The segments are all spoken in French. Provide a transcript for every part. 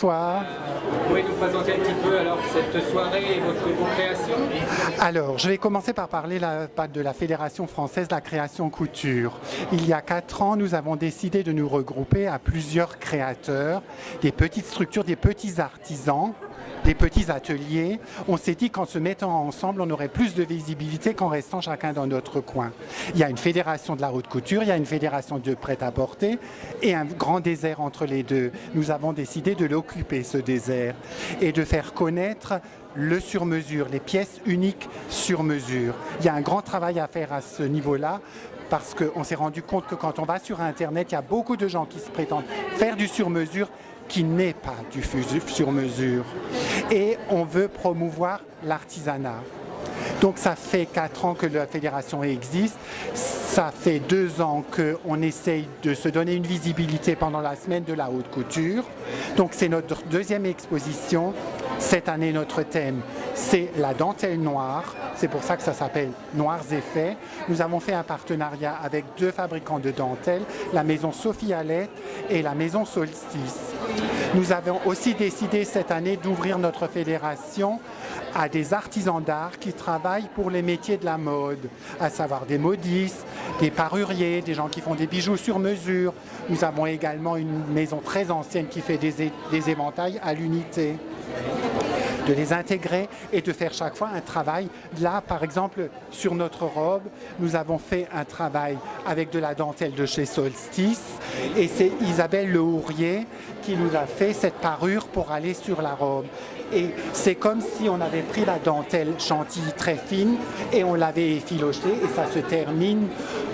bonsoir. Vous pouvez nous présenter un petit peu alors cette soirée et vos créations? Alors, je vais commencer par parler de la Fédération française de la création couture. Il y a 4 ans, nous avons décidé de nous regrouper à plusieurs créateurs, des petites structures, des petits artisans, des petits ateliers. On s'est dit qu'en se mettant ensemble, on aurait plus de visibilité qu'en restant chacun dans notre coin. Il y a une fédération de la haute couture, il y a une fédération de prêt-à-porter et un grand désert entre les deux. Nous avons décidé de l'occuper, ce désert, et de faire connaître le sur-mesure, les pièces uniques sur mesure. Il y a un grand travail à faire à ce niveau-là, parce qu'on s'est rendu compte que quand on va sur Internet, il y a beaucoup de gens qui se prétendent faire du sur-mesure, qui n'est pas du sur-mesure. Et on veut promouvoir l'artisanat. Donc ça fait 4 ans que la fédération existe, ça fait 2 ans qu'on essaye de se donner une visibilité pendant la semaine de la haute couture. Donc c'est notre deuxième exposition. Cette année, notre thème, c'est la dentelle noire. C'est pour ça que ça s'appelle Noirs Effets. Nous avons fait un partenariat avec 2 fabricants de dentelles, la maison Sophie Alette et la maison Solstice. Nous avons aussi décidé cette année d'ouvrir notre fédération à des artisans d'art qui travaillent pour les métiers de la mode, à savoir des modistes, des paruriers, des gens qui font des bijoux sur mesure. Nous avons également une maison très ancienne qui fait des éventails à l'unité. De les intégrer et de faire chaque fois un travail. Là, par exemple, sur notre robe, nous avons fait un travail avec de la dentelle de chez Solstice et c'est Isabelle Le Hourrier qui nous a fait cette parure pour aller sur la robe. Et c'est comme si on avait pris la dentelle chantilly très fine et on l'avait effilochée et ça se termine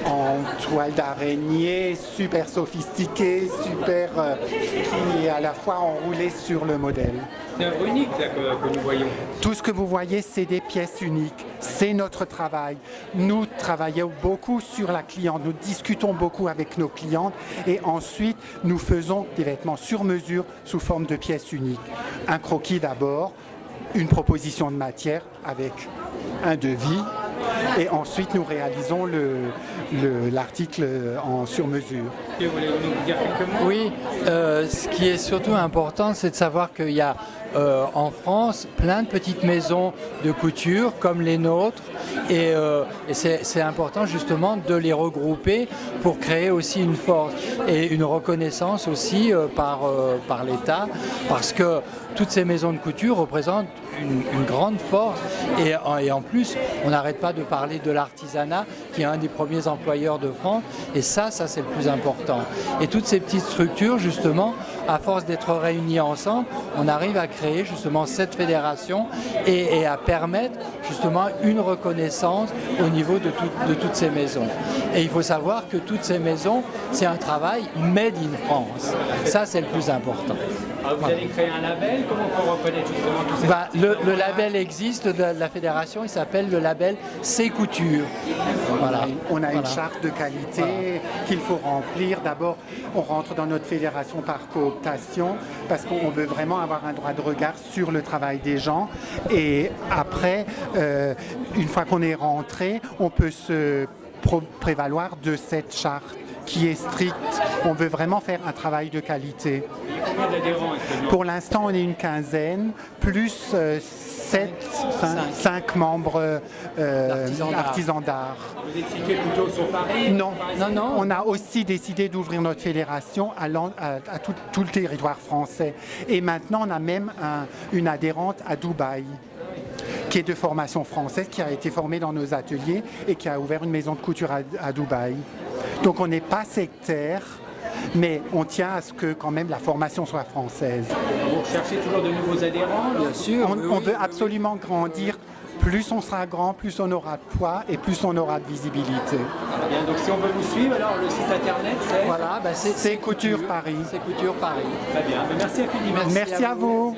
en toile d'araignée super sophistiquée, super qui est à la fois enroulée sur le modèle. C'est un œuvre unique là, que nous voyons. Tout ce que vous voyez, c'est des pièces uniques. C'est notre travail. Nous travaillons beaucoup sur la cliente. Nous discutons beaucoup avec nos clientes et ensuite, nous faisons des vêtements sur mesure sous forme de pièces uniques. Un croquis d'abord, une proposition de matière avec un devis et ensuite, nous réalisons l'article en sur-mesure. Vous voulez nous dire quelques mots? Oui, ce qui est surtout important, c'est de savoir qu'il y a en France plein de petites maisons de couture comme les nôtres et c'est important justement de les regrouper pour créer aussi une force et une reconnaissance aussi par l'État parce que toutes ces maisons de couture représentent une grande force et en plus on n'arrête pas de parler de l'artisanat qui est un des premiers employeurs de France et ça c'est le plus important. Et toutes ces petites structures justement, à force d'être réunies ensemble, on arrive à créer justement cette fédération et à permettre justement une reconnaissance au niveau de toutes ces maisons. Et il faut savoir que toutes ces maisons, c'est un travail made in France. Ça c'est le plus important. Alors, vous allez créer un label, comment on peut reconnaître justement tous ces le label existe de la fédération, il s'appelle le label C'est Couture. Voilà. On a une charte de qualité qu'il faut remplir. D'abord, on rentre dans notre fédération par cooptation parce qu'on veut vraiment avoir un droit de regard sur le travail des gens. Et après, une fois qu'on est rentré, on peut se prévaloir de cette charte qui est stricte. On veut vraiment faire un travail de qualité. combien d'adhérents actuellement? Pour l'instant, on est une quinzaine, plus 5 membres artisans d'art. Vous êtes situé plutôt sur Paris? Non. On a aussi décidé d'ouvrir notre fédération à tout le territoire français. Et maintenant, on a même une adhérente à Dubaï, qui est de formation française, qui a été formée dans nos ateliers et qui a ouvert une maison de couture à Dubaï. Donc on n'est pas sectaire, mais on tient à ce que quand même la formation soit française. Vous recherchez toujours de nouveaux adhérents? Bien sûr. On veut absolument grandir. Plus on sera grand, plus on aura de poids et plus on aura de visibilité. Bien, donc si on veut vous suivre, alors le site internet c'est? Voilà, c'est Couture Paris. C'est Couture Paris. Très bien, merci infiniment. Merci à vous.